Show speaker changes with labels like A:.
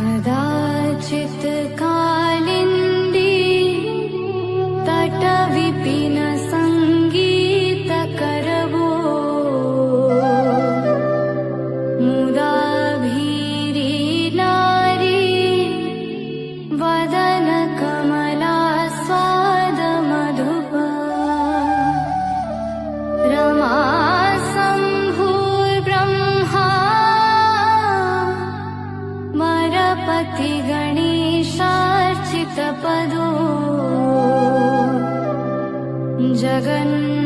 A: कदाचित् कालिन्दी तटविपिन संगीतकरवो मुदा भीरी नारी वदन कमला स्वाद मधुप रमा पति गणेशार्चितपदो जगन्